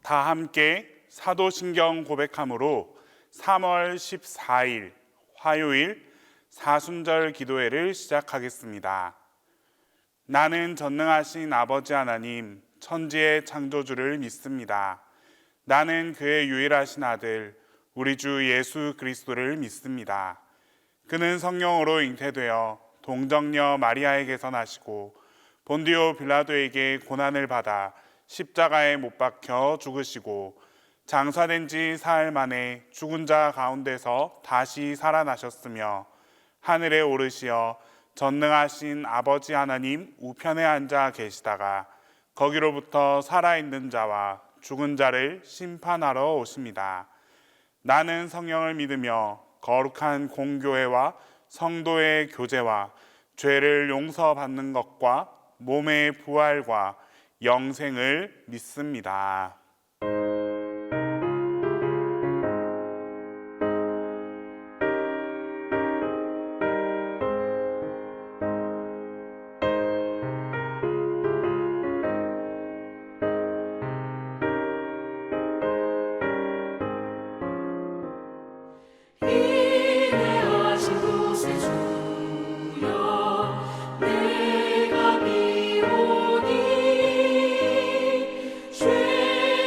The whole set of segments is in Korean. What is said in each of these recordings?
다 함께 사도신경 고백함으로 3월 14일 화요일 사순절 기도회를 시작하겠습니다. 나는 전능하신 아버지 하나님, 천지의 창조주를 믿습니다. 나는 그의 유일하신 아들, 우리 주 예수 그리스도를 믿습니다. 그는 성령으로 잉태되어 동정녀 마리아에게서 나시고 본디오 빌라도에게 고난을 받아 십자가에 못 박혀 죽으시고 장사된 지 사흘 만에 죽은 자 가운데서 다시 살아나셨으며 하늘에 오르시어 전능하신 아버지 하나님 우편에 앉아 계시다가 거기로부터 살아있는 자와 죽은 자를 심판하러 오십니다. 나는 성령을 믿으며 거룩한 공교회와 성도의 교제와 죄를 용서받는 것과 몸의 부활과 영생을 믿습니다. 내가 비오니 죄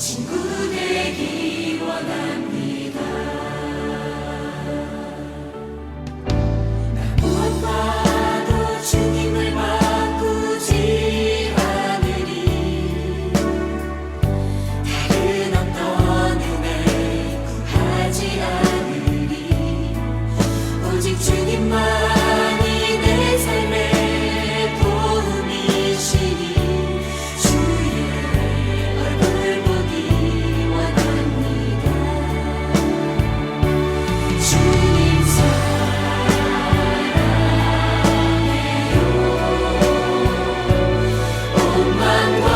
친구 되기 원합니다. 나 무엇과도 주님을 바꾸지 않으리. 다른 어떤 은혜 구하지 않으리. 오직 주님만이 내 삶의 도움이시니 주의 얼굴 보기 원합니다. 주님 사랑해요. 온 마음과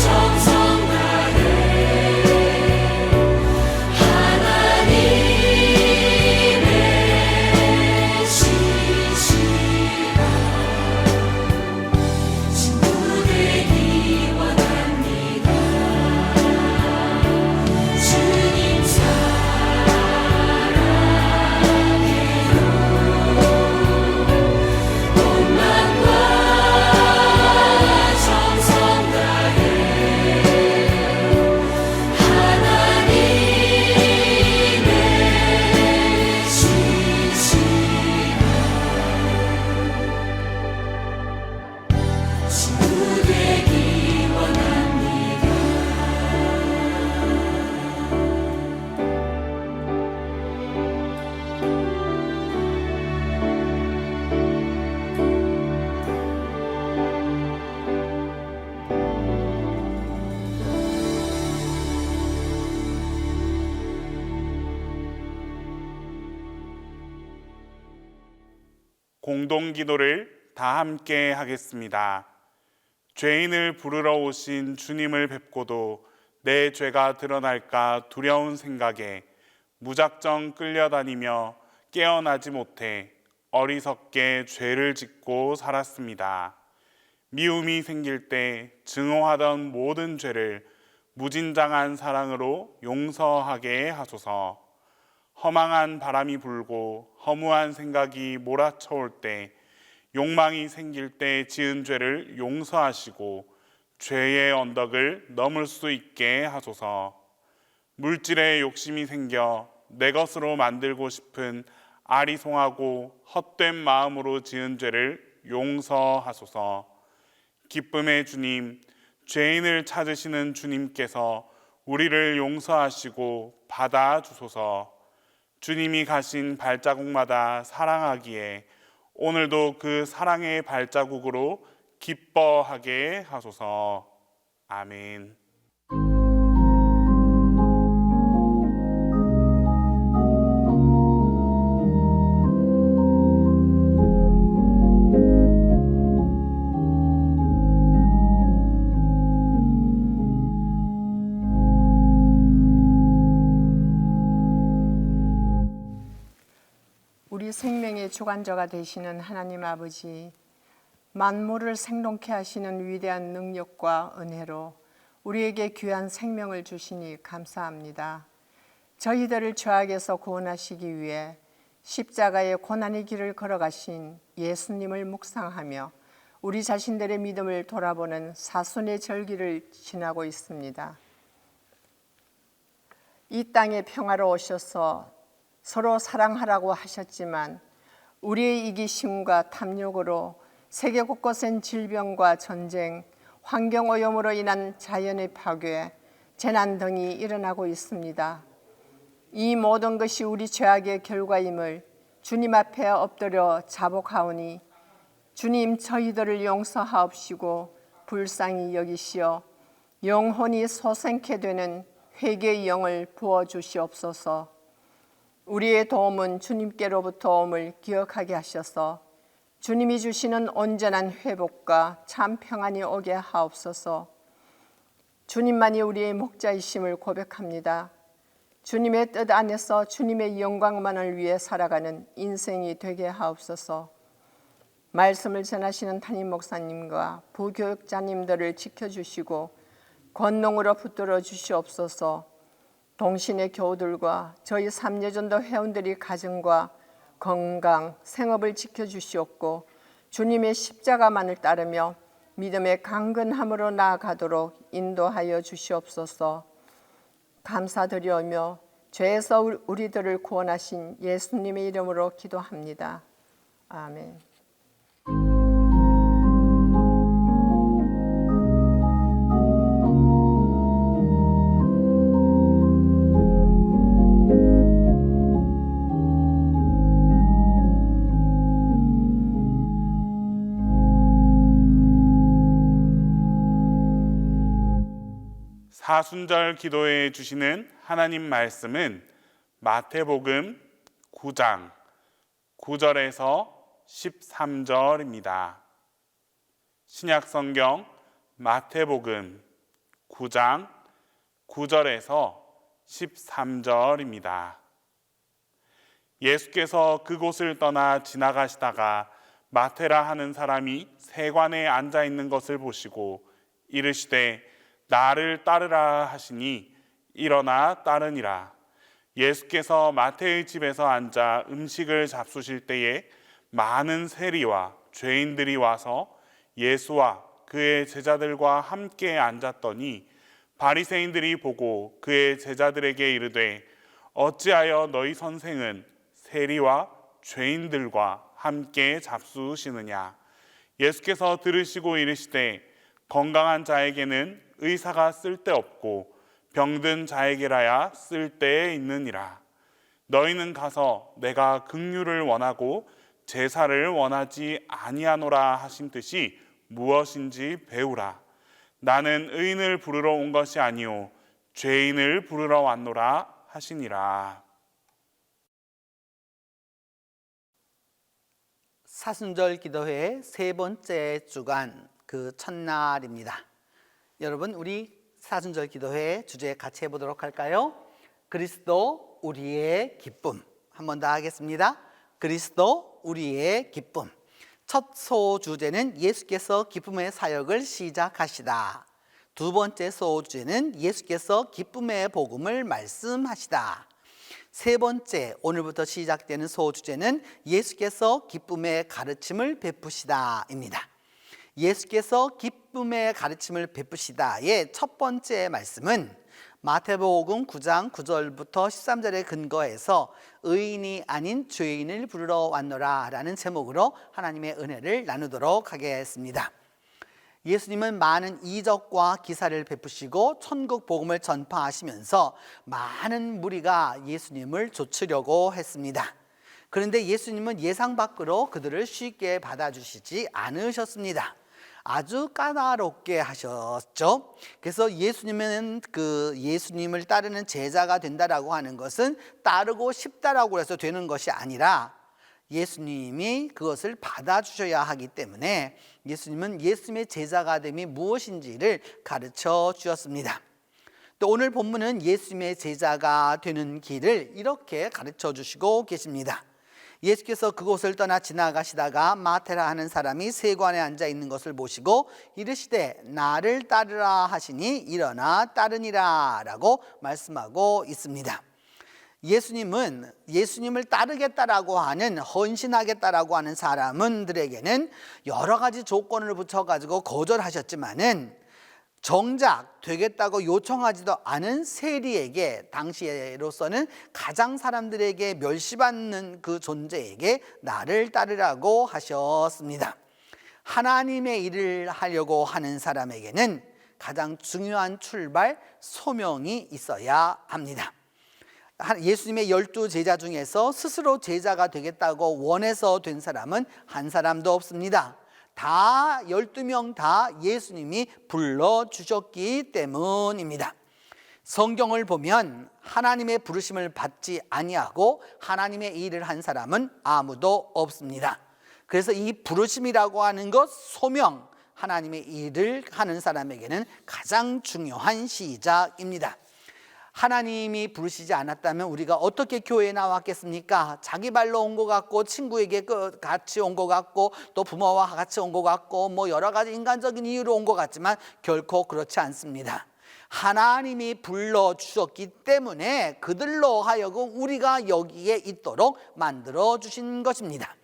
정성 다해 하나님의 신실한 친구 되기 원합니다. 주님 사랑해요. 온 마음과 정성 다해 하나님의 신실한 친구 되기 원합니다. 공동 기도를 다 함께 하겠습니다. 죄인을 부르러 오신 주님을 뵙고도 내 죄가 드러날까 두려운 생각에 무작정 끌려다니며 깨어나지 못해 어리석게 죄를 짓고 살았습니다. 미움이 생길 때 증오하던 모든 죄를 무진장한 사랑으로 용서하게 하소서. 허망한 바람이 불고 허무한 생각이 몰아쳐올 때, 욕망이 생길 때 지은 죄를 용서하시고 죄의 언덕을 넘을 수 있게 하소서. 물질에 욕심이 생겨 내 것으로 만들고 싶은 아리송하고 헛된 마음으로 지은 죄를 용서하소서. 기쁨의 주님, 죄인을 찾으시는 주님께서 우리를 용서하시고 받아주소서. 주님이 가신 발자국마다 사랑하기에 오늘도 그 사랑의 발자국으로 기뻐하게 하소서. 아멘. 우리 생명의 주관자가 되시는 하나님 아버지, 만물을 생동케 하시는 위대한 능력과 은혜로 우리에게 귀한 생명을 주시니 감사합니다. 저희들을 죄악에서 구원하시기 위해 십자가의 고난의 길을 걸어가신 예수님을 묵상하며 우리 자신들의 믿음을 돌아보는 사순의 절기를 지나고 있습니다. 이 땅에 평화로 오셔서 서로 사랑하라고 하셨지만 우리의 이기심과 탐욕으로 세계 곳곳엔 질병과 전쟁, 환경오염으로 인한 자연의 파괴, 재난 등이 일어나고 있습니다. 이 모든 것이 우리 죄악의 결과임을 주님 앞에 엎드려 자복하오니 주님, 저희들을 용서하옵시고 불쌍히 여기시어 영혼이 소생케 되는 회개의 영을 부어주시옵소서. 우리의 도움은 주님께로부터 옴을 기억하게 하셔서 주님이 주시는 온전한 회복과 참 평안이 오게 하옵소서. 주님만이 우리의 목자이심을 고백합니다. 주님의 뜻 안에서 주님의 영광만을 위해 살아가는 인생이 되게 하옵소서. 말씀을 전하시는 담임 목사님과 부교육자님들을 지켜주시고 권능으로 붙들어 주시옵소서. 동신의 교우들과 저희 삼례전도 회원들이 가정과 건강, 생업을 지켜주시옵고 주님의 십자가만을 따르며 믿음의 강건함으로 나아가도록 인도하여 주시옵소서. 감사드리오며 죄에서 우리들을 구원하신 예수님의 이름으로 기도합니다. 아멘. 사순절 기도에 주시는 하나님 말씀은 마태복음 9장 9절에서 13절입니다. 신약성경 마태복음 9장 9절에서 13절입니다. 예수께서 그곳을 떠나 지나가시다가 마태라 하는 사람이 세관에 앉아 있는 것을 보시고 이르시되 나를 따르라 하시니 일어나 따르니라. 예수께서 마태의 집에서 앉아 음식을 잡수실 때에 많은 세리와 죄인들이 와서 예수와 그의 제자들과 함께 앉았더니 바리새인들이 보고 그의 제자들에게 이르되 어찌하여 너희 선생은 세리와 죄인들과 함께 잡수시느냐. 예수께서 들으시고 이르시되 건강한 자에게는 의사가 쓸데없고 병든 자에게라야 쓸데에 있느니라. 너희는 가서 내가 긍휼을 원하고 제사를 원하지 아니하노라 하신 뜻이 무엇인지 배우라. 나는 의인을 부르러 온 것이 아니요 죄인을 부르러 왔노라 하시니라. 사순절 기도회의 세 번째 주간 그 첫날입니다. 여러분, 우리 사순절 기도회 주제 같이 해보도록 할까요? 그리스도 우리의 기쁨. 한 번 더 하겠습니다. 그리스도 우리의 기쁨. 첫 소주제는 예수께서 기쁨의 사역을 시작하시다. 두 번째 소주제는 예수께서 기쁨의 복음을 말씀하시다. 세 번째, 오늘부터 시작되는 소주제는 예수께서 기쁨의 가르침을 베푸시다입니다. 예수께서 기쁨의 가르침을 베푸시다의 첫 번째 말씀은 마태복음 9장 9절부터 13절에 근거해서 의인이 아닌 죄인을 부르러 왔노라 라는 제목으로 하나님의 은혜를 나누도록 하겠습니다. 예수님은 많은 이적과 기사를 베푸시고 천국 복음을 전파하시면서 많은 무리가 예수님을 좇으려고 했습니다. 그런데 예수님은 예상 밖으로 그들을 쉽게 받아주시지 않으셨습니다. 아주 까다롭게 하셨죠. 그래서 예수님을 따르는 제자가 된다라고 하는 것은 따르고 싶다라고 해서 되는 것이 아니라 예수님이 그것을 받아주셔야 하기 때문에 예수님은 예수님의 제자가 됨이 무엇인지를 가르쳐 주셨습니다. 또 오늘 본문은 예수님의 제자가 되는 길을 이렇게 가르쳐 주시고 계십니다. 예수께서 그곳을 떠나 지나가시다가 마태라 하는 사람이 세관에 앉아 있는 것을 보시고 이르시되 나를 따르라 하시니 일어나 따르니라 라고 말씀하고 있습니다. 예수님은 예수님을 따르겠다라고 하는, 헌신하겠다라고 하는 사람들에게는 여러 가지 조건을 붙여가지고 거절하셨지만은 정작 되겠다고 요청하지도 않은 세리에게, 당시로서는 가장 사람들에게 멸시받는 그 존재에게 나를 따르라고 하셨습니다. 하나님의 일을 하려고 하는 사람에게는 가장 중요한 출발, 소명이 있어야 합니다. 예수님의 12제자 중에서 스스로 제자가 되겠다고 원해서 된 사람은 한 사람도 없습니다. 다 12명 다 예수님이 불러주셨기 때문입니다. 성경을 보면 하나님의 부르심을 받지 아니하고 하나님의 일을 한 사람은 아무도 없습니다. 그래서 이 부르심이라고 하는 것, 소명, 하나님의 일을 하는 사람에게는 가장 중요한 시작입니다. 하나님이 부르시지 않았다면 우리가 어떻게 교회에 나왔겠습니까? 자기 발로 온 것 같고, 친구에게 같이 온 것 같고, 또 부모와 같이 온 것 같고, 뭐 여러 가지 인간적인 이유로 온 것 같지만 결코 그렇지 않습니다. 하나님이 불러주셨기 때문에 그들로 하여금 우리가 여기에 있도록 만들어 주신 것입니다.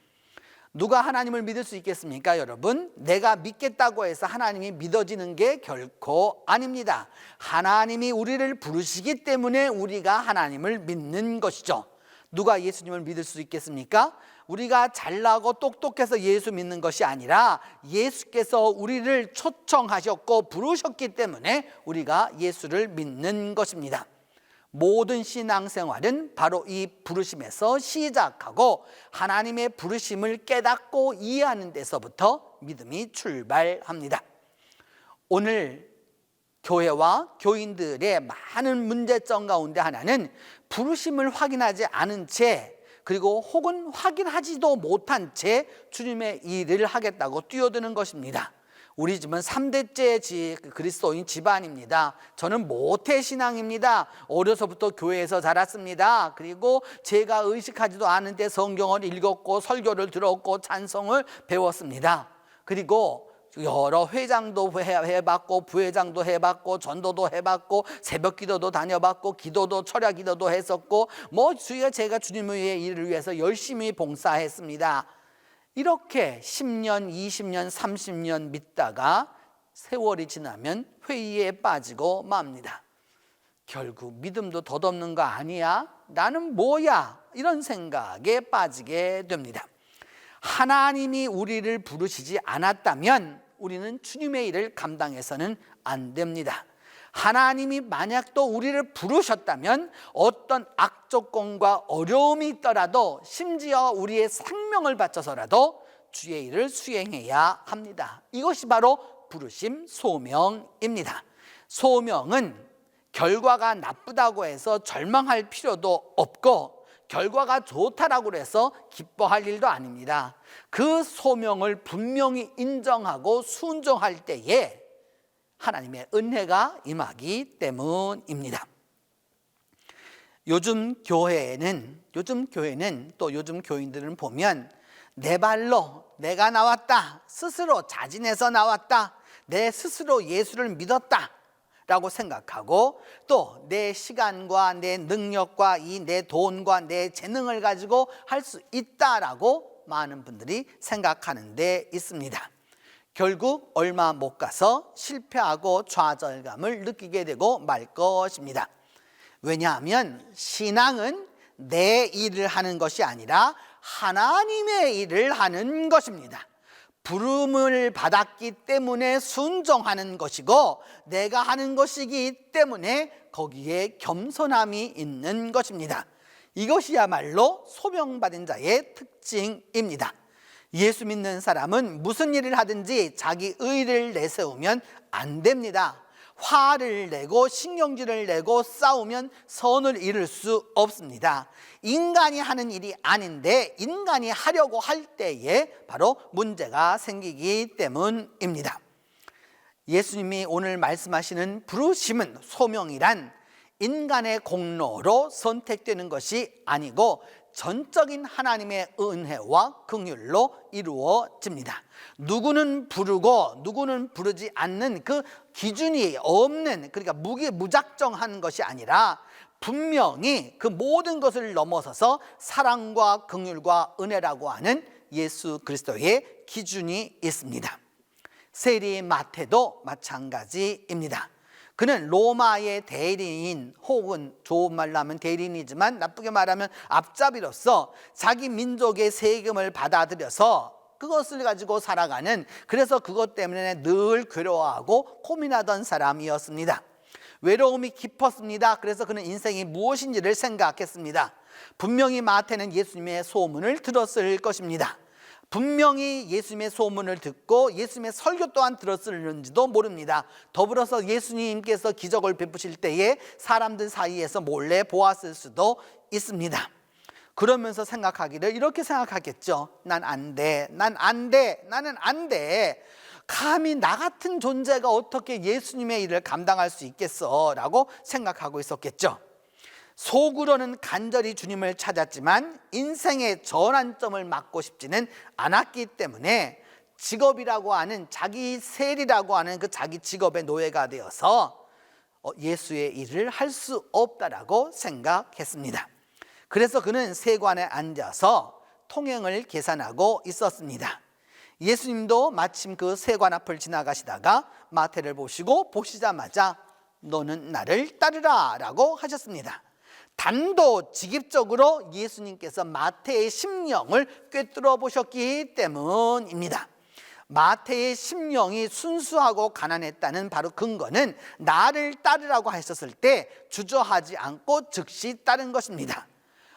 누가 하나님을 믿을 수 있겠습니까, 여러분? 내가 믿겠다고 해서 하나님이 믿어지는 게 결코 아닙니다. 하나님이 우리를 부르시기 때문에 우리가 하나님을 믿는 것이죠. 누가 예수님을 믿을 수 있겠습니까? 우리가 잘나고 똑똑해서 예수 믿는 것이 아니라 예수께서 우리를 초청하셨고 부르셨기 때문에 우리가 예수를 믿는 것입니다. 모든 신앙생활은 바로 이 부르심에서 시작하고 하나님의 부르심을 깨닫고 이해하는 데서부터 믿음이 출발합니다. 오늘 교회와 교인들의 많은 문제점 가운데 하나는 부르심을 확인하지 않은 채, 그리고 혹은 확인하지도 못한 채 주님의 일을 하겠다고 뛰어드는 것입니다. 우리 집은 3대째 그리스도인 집안입니다. 저는 모태신앙입니다. 어려서부터 교회에서 자랐습니다. 그리고 제가 의식하지도 않은데 성경을 읽었고 설교를 들었고 찬송을 배웠습니다. 그리고 여러 회장도 해봤고 부회장도 해봤고 전도도 해봤고 새벽기도도 다녀봤고 기도도 철야기도도 했었고 제가 주님의 일을 위해서 열심히 봉사했습니다. 이렇게 10년, 20년, 30년 믿다가 세월이 지나면 회의에 빠지고 맙니다. 결국 믿음도 덧없는 거 아니야? 나는 뭐야? 이런 생각에 빠지게 됩니다. 하나님이 우리를 부르시지 않았다면 우리는 주님의 일을 감당해서는 안 됩니다. 하나님이 만약 또 우리를 부르셨다면 어떤 악조건과 어려움이 있더라도 심지어 우리의 생명을 바쳐서라도 주의 일을 수행해야 합니다. 이것이 바로 부르심 소명입니다. 소명은 결과가 나쁘다고 해서 절망할 필요도 없고 결과가 좋다라고 해서 기뻐할 일도 아닙니다. 그 소명을 분명히 인정하고 순종할 때에 하나님의 은혜가 임하기 때문입니다. 요즘 교회는 또 요즘 교인들은 보면 내 발로 내가 나왔다, 스스로 자진해서 나왔다, 내 스스로 예수를 믿었다 라고 생각하고 또 내 시간과 내 능력과 내 돈과 내 재능을 가지고 할 수 있다라고 많은 분들이 생각하는 데 있습니다. 결국 얼마 못 가서 실패하고 좌절감을 느끼게 되고 말 것입니다. 왜냐하면 신앙은 내 일을 하는 것이 아니라 하나님의 일을 하는 것입니다. 부름을 받았기 때문에 순종하는 것이고 내가 하는 것이기 때문에 거기에 겸손함이 있는 것입니다. 이것이야말로 소명받은 자의 특징입니다. 예수 믿는 사람은 무슨 일을 하든지 자기 의를 내세우면 안 됩니다. 화를 내고 신경질을 내고 싸우면 선을 이룰 수 없습니다. 인간이 하는 일이 아닌데 인간이 하려고 할 때에 바로 문제가 생기기 때문입니다. 예수님이 오늘 말씀하시는 부르심은 소명이란 인간의 공로로 선택되는 것이 아니고 전적인 하나님의 은혜와 긍휼로 이루어집니다. 누구는 부르고 누구는 부르지 않는 그 기준이 없는, 그러니까 무작정한 것이 아니라 분명히 그 모든 것을 넘어서서 사랑과 긍휼과 은혜라고 하는 예수 그리스도의 기준이 있습니다. 세리 마태도 마찬가지입니다. 그는 로마의 대리인, 혹은 좋은 말로 하면 대리인이지만 나쁘게 말하면 앞잡이로서 자기 민족의 세금을 받아들여서 그것을 가지고 살아가는, 그래서 그것 때문에 늘 괴로워하고 고민하던 사람이었습니다. 외로움이 깊었습니다. 그래서 그는 인생이 무엇인지를 생각했습니다. 분명히 마태는 예수님의 소문을 들었을 것입니다. 분명히 예수님의 소문을 듣고 예수님의 설교 또한 들었을는지도 모릅니다. 더불어서 예수님께서 기적을 베푸실 때에 사람들 사이에서 몰래 보았을 수도 있습니다. 그러면서 생각하기를 이렇게 생각하겠죠. 난 안 돼, 나는 안 돼. 감히 나 같은 존재가 어떻게 예수님의 일을 감당할 수 있겠어 라고 생각하고 있었겠죠. 속으로는 간절히 주님을 찾았지만 인생의 전환점을 맞고 싶지는 않았기 때문에 직업이라고 하는, 자기 세리라고 하는 그 자기 직업의 노예가 되어서 예수의 일을 할 수 없다라고 생각했습니다. 그래서 그는 세관에 앉아서 통행을 계산하고 있었습니다. 예수님도 마침 그 세관 앞을 지나가시다가 마태를 보시자마자 너는 나를 따르라 라고 하셨습니다. 단도직입적으로 예수님께서 마태의 심령을 꿰뚫어 보셨기 때문입니다. 마태의 심령이 순수하고 가난했다는 바로 근거는 나를 따르라고 하셨을 때 주저하지 않고 즉시 따른 것입니다.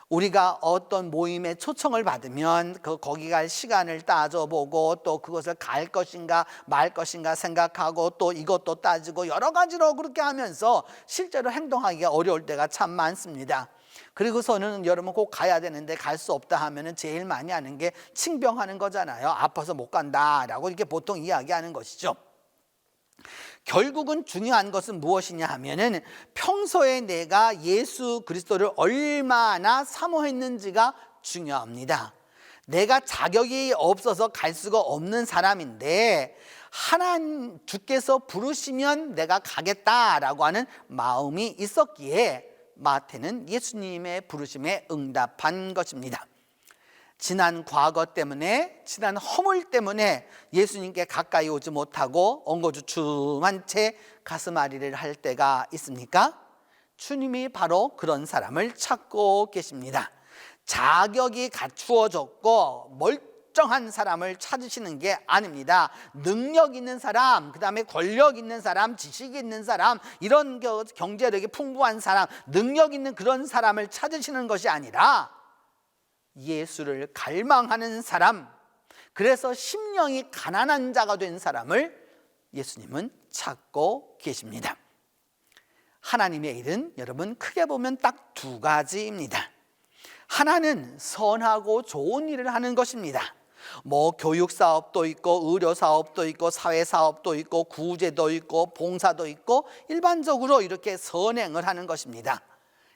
우리가 어떤 모임에 초청을 받으면 거기 갈 시간을 따져보고 또 그것을 갈 것인가 말 것인가 생각하고 또 이것도 따지고 여러 가지로 그렇게 하면서 실제로 행동하기가 어려울 때가 참 많습니다. 그리고서는 여러분 꼭 가야 되는데 갈 수 없다 하면은 제일 많이 하는 게 칭병하는 거잖아요. 아파서 못 간다라고 이렇게 보통 이야기하는 것이죠. 결국은 중요한 것은 무엇이냐 하면은 평소에 내가 예수 그리스도를 얼마나 사모했는지가 중요합니다. 내가 자격이 없어서 갈 수가 없는 사람인데 하나님 주께서 부르시면 내가 가겠다라고 하는 마음이 있었기에 마태는 예수님의 부르심에 응답한 것입니다. 지난 과거 때문에, 지난 허물 때문에 예수님께 가까이 오지 못하고 엉거주춤한 채 가슴앓이를 할 때가 있습니까? 주님이 바로 그런 사람을 찾고 계십니다. 자격이 갖추어졌고 멀쩡한 사람을 찾으시는 게 아닙니다. 능력 있는 사람, 그 다음에 권력 있는 사람, 지식 있는 사람, 이런 경제력이 풍부한 사람, 능력 있는 그런 사람을 찾으시는 것이 아니라 예수를 갈망하는 사람, 그래서 심령이 가난한 자가 된 사람을 예수님은 찾고 계십니다. 하나님의 일은 여러분 크게 보면 딱 두 가지입니다. 하나는 선하고 좋은 일을 하는 것입니다. 뭐 교육 사업도 있고 의료 사업도 있고 사회 사업도 있고 구제도 있고 봉사도 있고 일반적으로 이렇게 선행을 하는 것입니다.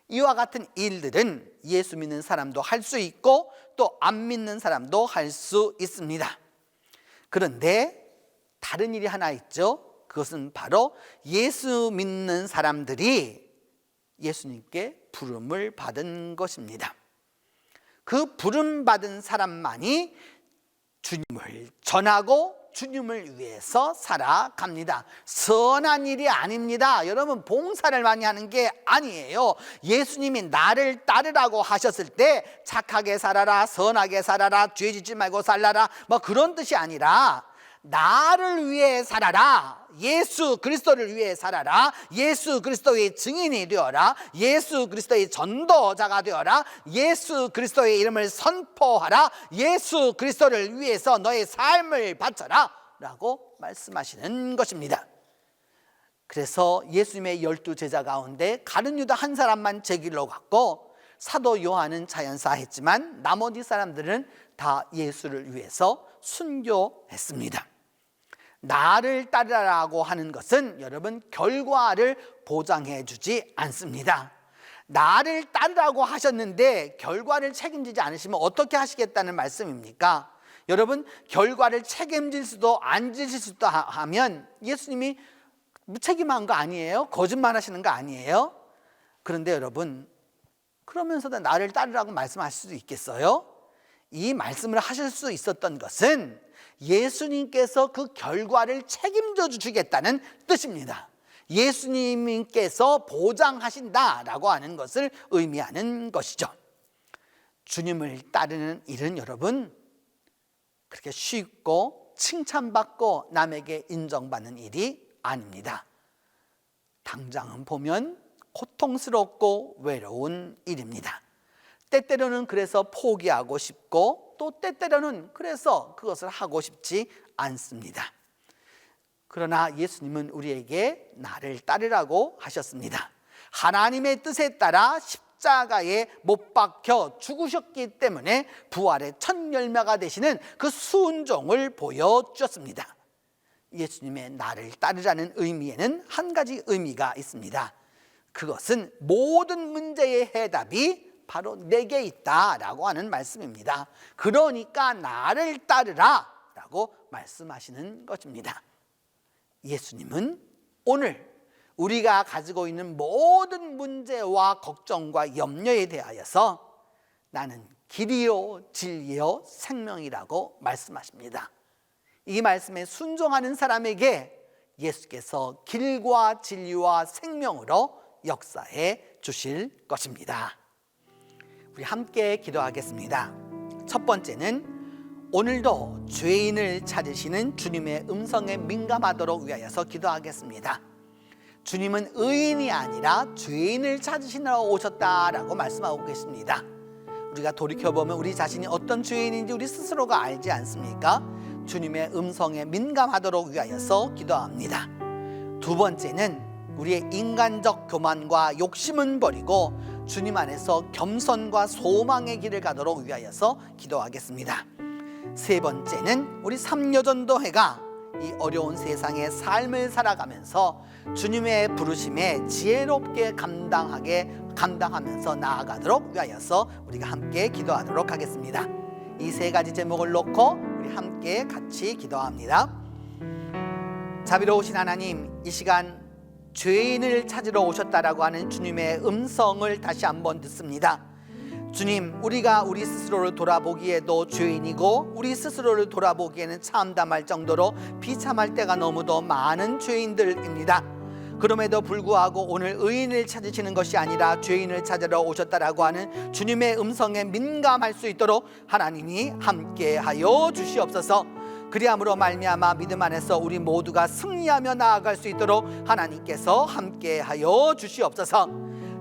이와 같은 일들은 예수 믿는 사람도 할 수 있고 또 안 믿는 사람도 할 수 있습니다. 그런데 다른 일이 하나 있죠. 그것은 바로 예수 믿는 사람들이 예수님께 부름을 받은 것입니다. 그 부름 받은 사람만이 주님을 전하고 주님을 위해서 살아갑니다. 선한 일이 아닙니다. 여러분 봉사를 많이 하는 게 아니에요. 예수님이 나를 따르라고 하셨을 때 착하게 살아라, 선하게 살아라, 죄 짓지 말고 살라라 뭐 그런 뜻이 아니라 나를 위해 살아라, 예수 그리스도를 위해 살아라, 예수 그리스도의 증인이 되어라, 예수 그리스도의 전도자가 되어라, 예수 그리스도의 이름을 선포하라, 예수 그리스도를 위해서 너의 삶을 바쳐라 라고 말씀하시는 것입니다. 그래서 예수님의 12제자 가운데 가룟 유다 한 사람만 제 길로 갔고 사도 요한은 자연사했지만 나머지 사람들은 다 예수를 위해서 순교했습니다. 나를 따르라고 하는 것은 여러분 결과를 보장해 주지 않습니다. 나를 따르라고 하셨는데 결과를 책임지지 않으시면 어떻게 하시겠다는 말씀입니까? 여러분 결과를 책임질 수도 안 지실 수도 하면 예수님이 무책임한 거 아니에요? 거짓말 하시는 거 아니에요? 그런데 여러분 그러면서도 나를 따르라고 말씀하실 수도 있겠어요? 이 말씀을 하실 수 있었던 것은 예수님께서 그 결과를 책임져 주시겠다는 뜻입니다. 예수님께서 보장하신다라고 하는 것을 의미하는 것이죠. 주님을 따르는 일은 여러분 그렇게 쉽고 칭찬받고 남에게 인정받는 일이 아닙니다. 당장은 보면 고통스럽고 외로운 일입니다. 때때로는 그래서 포기하고 싶고 또 때때로는 그래서 그것을 하고 싶지 않습니다. 그러나 예수님은 우리에게 나를 따르라고 하셨습니다. 하나님의 뜻에 따라 십자가에 못 박혀 죽으셨기 때문에 부활의 첫 열매가 되시는 그 순종을 보여주셨습니다. 예수님의 나를 따르라는 의미에는 한 가지 의미가 있습니다. 그것은 모든 문제의 해답이 바로 내게 있다라고 하는 말씀입니다. 그러니까 나를 따르라 라고 말씀하시는 것입니다. 예수님은 오늘 우리가 가지고 있는 모든 문제와 걱정과 염려에 대하여서 나는 길이요 진리요 생명이라고 말씀하십니다. 이 말씀에 순종하는 사람에게 예수께서 길과 진리와 생명으로 역사해 주실 것입니다. 우리 함께 기도하겠습니다. 첫 번째는 오늘도 죄인을 찾으시는 주님의 음성에 민감하도록 위하여서 기도하겠습니다. 주님은 의인이 아니라 죄인을 찾으시러 오셨다라고 말씀하고 계십니다. 우리가 돌이켜보면 우리 자신이 어떤 죄인인지 우리 스스로가 알지 않습니까? 주님의 음성에 민감하도록 위하여서 기도합니다. 두 번째는 우리의 인간적 교만과 욕심은 버리고 주님 안에서 겸손과 소망의 길을 가도록 위하여서 기도하겠습니다. 세 번째는 우리 삼여전도회가 이 어려운 세상의 삶을 살아가면서 주님의 부르심에 지혜롭게 감당하면서 나아가도록 위하여서 우리가 함께 기도하도록 하겠습니다. 이 세 가지 제목을 놓고 우리 함께 같이 기도합니다. 자비로우신 하나님, 이 시간 죄인을 찾으러 오셨다라고 하는 주님의 음성을 다시 한번 듣습니다. 주님, 우리가 우리 스스로를 돌아보기에도 죄인이고 우리 스스로를 돌아보기에는 참담할 정도로 비참할 때가 너무도 많은 죄인들입니다. 그럼에도 불구하고 오늘 의인을 찾으시는 것이 아니라 죄인을 찾으러 오셨다라고 하는 주님의 음성에 민감할 수 있도록 하나님이 함께하여 주시옵소서. 그리함으로 말미암아 믿음 안에서 우리 모두가 승리하며 나아갈 수 있도록 하나님께서 함께하여 주시옵소서.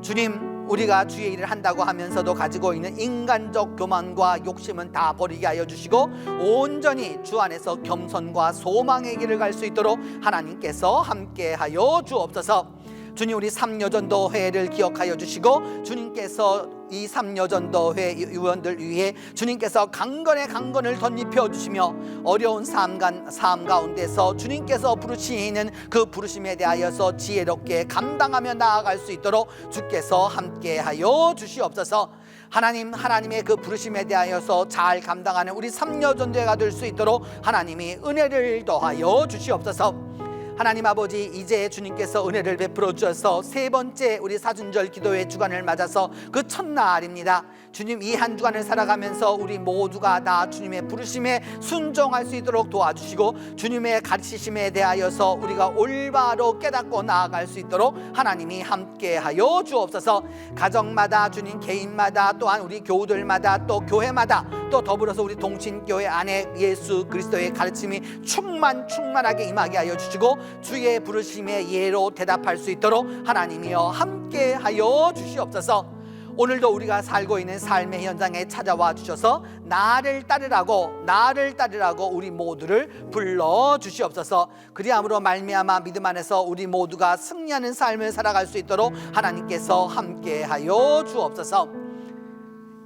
주님, 우리가 주의 일을 한다고 하면서도 가지고 있는 인간적 교만과 욕심은 다 버리게 하여 주시고 온전히 주 안에서 겸손과 소망의 길을 갈 수 있도록 하나님께서 함께하여 주옵소서. 주님, 우리 삼여전도회를 기억하여 주시고 주님께서 이 삼여전도회 의원들 위해 주님께서 강건을 덧입혀 주시며 어려운 삶 가운데서 주님께서 부르시는 그 부르심에 대하여서 지혜롭게 감당하며 나아갈 수 있도록 주께서 함께하여 주시옵소서. 하나님의 그 부르심에 대하여서 잘 감당하는 우리 삼여전도회가 될 수 있도록 하나님이 은혜를 더하여 주시옵소서. 하나님 아버지, 이제 주님께서 은혜를 베풀어 주셔서 세 번째 우리 사순절 기도회 주간을 맞아서 그 첫날입니다. 주님, 이 한 주간을 살아가면서 우리 모두가 다 주님의 부르심에 순종할 수 있도록 도와주시고 주님의 가르치심에 대하여서 우리가 올바로 깨닫고 나아갈 수 있도록 하나님이 함께하여 주옵소서. 가정마다, 주님 개인마다, 또한 우리 교우들마다, 또 교회마다, 또 더불어서 우리 동친교회 안에 예수 그리스도의 가르침이 충만하게 임하게 하여 주시고 주의 부르심에 예로 대답할 수 있도록 하나님이여 함께하여 주시옵소서. 오늘도 우리가 살고 있는 삶의 현장에 찾아와 주셔서 나를 따르라고 우리 모두를 불러 주시옵소서. 그리함으로 말미암아 믿음 안에서 우리 모두가 승리하는 삶을 살아갈 수 있도록 하나님께서 함께하여 주옵소서.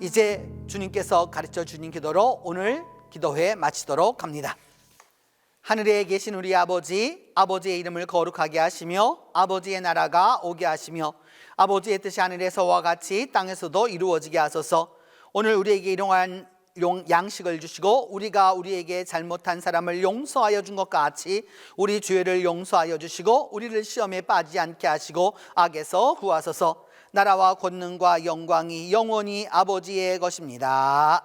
이제 주님께서 가르쳐 주신 기도로 오늘 기도회 마치도록 합니다. 하늘에 계신 우리 아버지, 아버지의 이름을 거룩하게 하시며 아버지의 나라가 오게 하시며 아버지의 뜻이 하늘에서와 같이 땅에서도 이루어지게 하소서. 오늘 우리에게 일용할 양식을 주시고 우리가 우리에게 잘못한 사람을 용서하여 준 것 같이 우리 죄를 용서하여 주시고 우리를 시험에 빠지지 않게 하시고 악에서 구하소서. 나라와 권능과 영광이 영원히 아버지의 것입니다.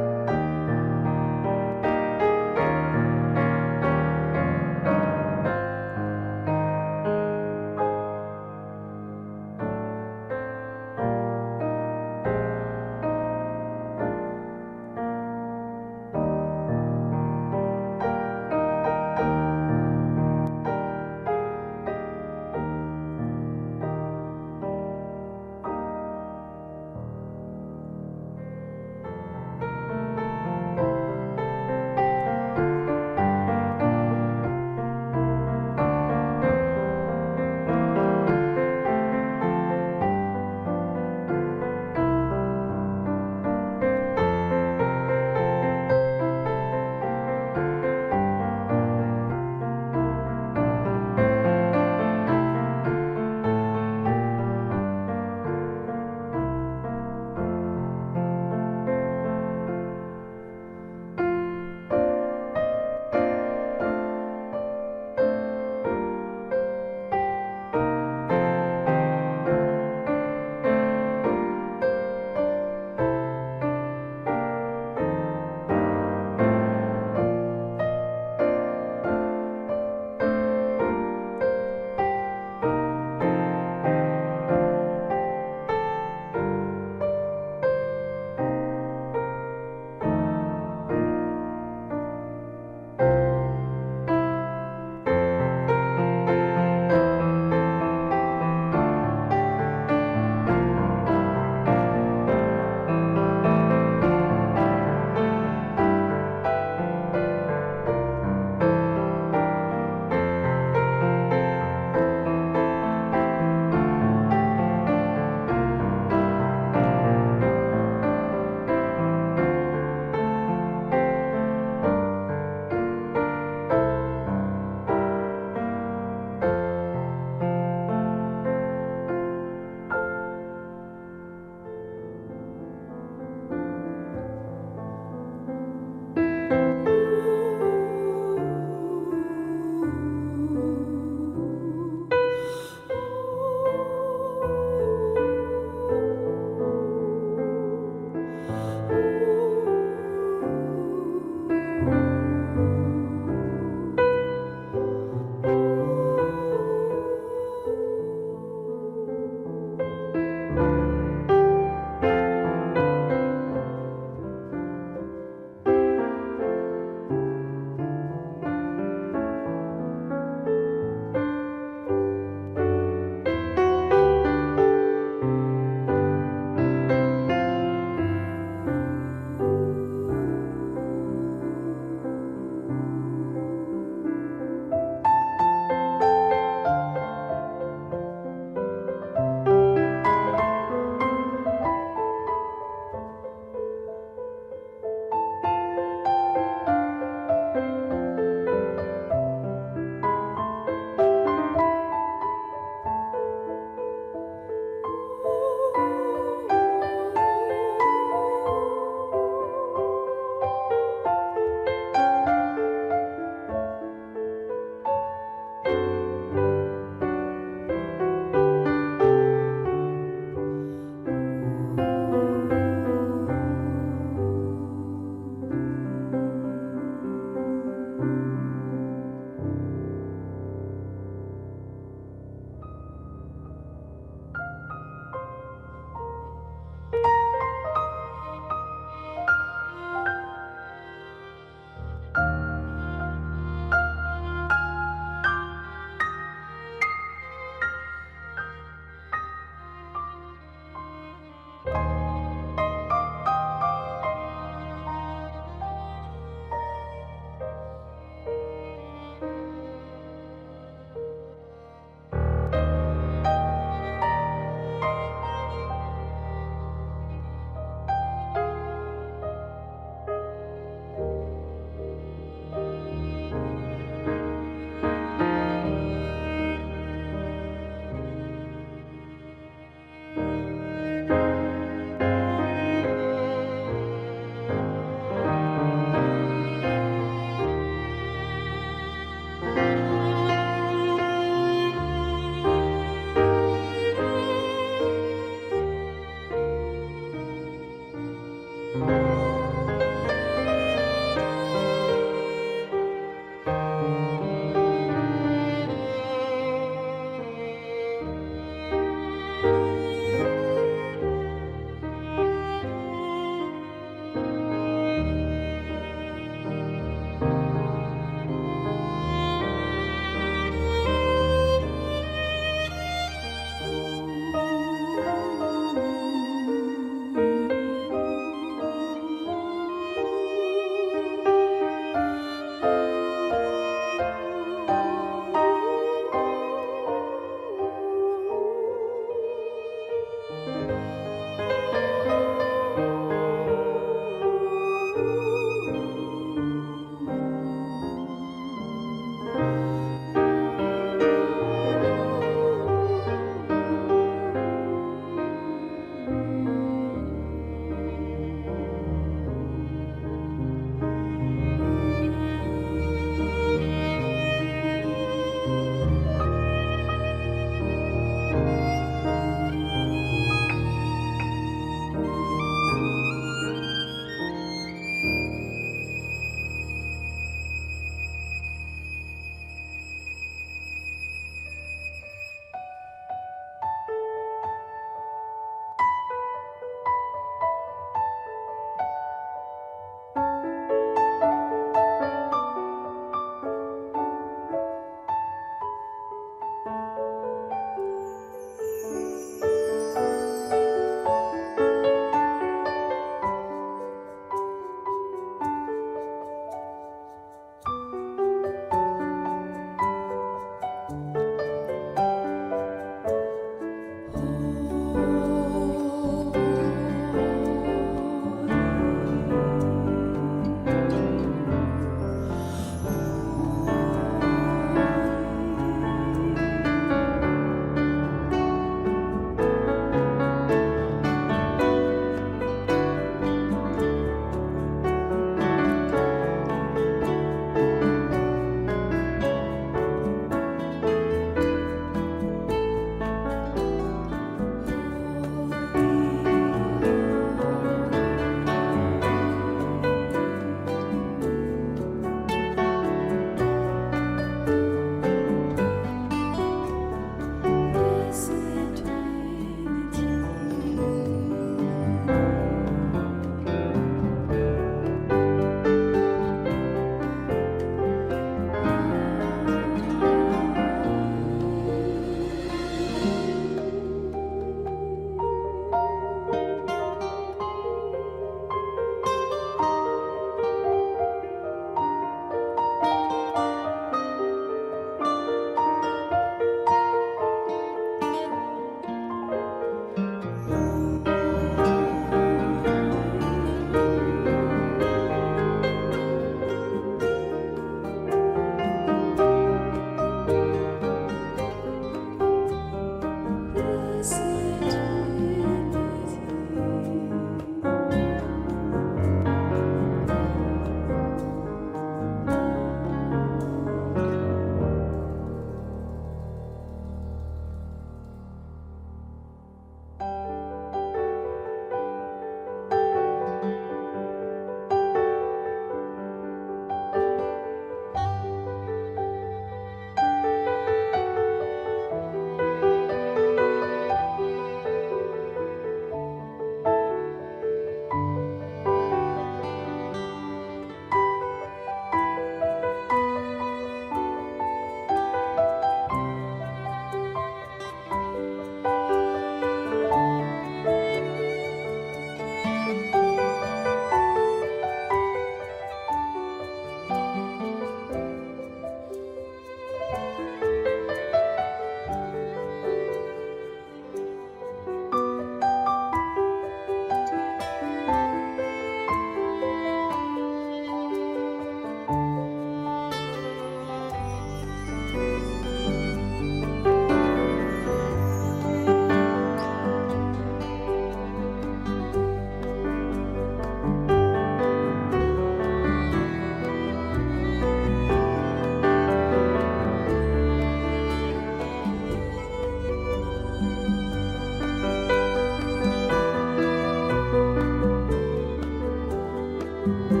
주시옵소서.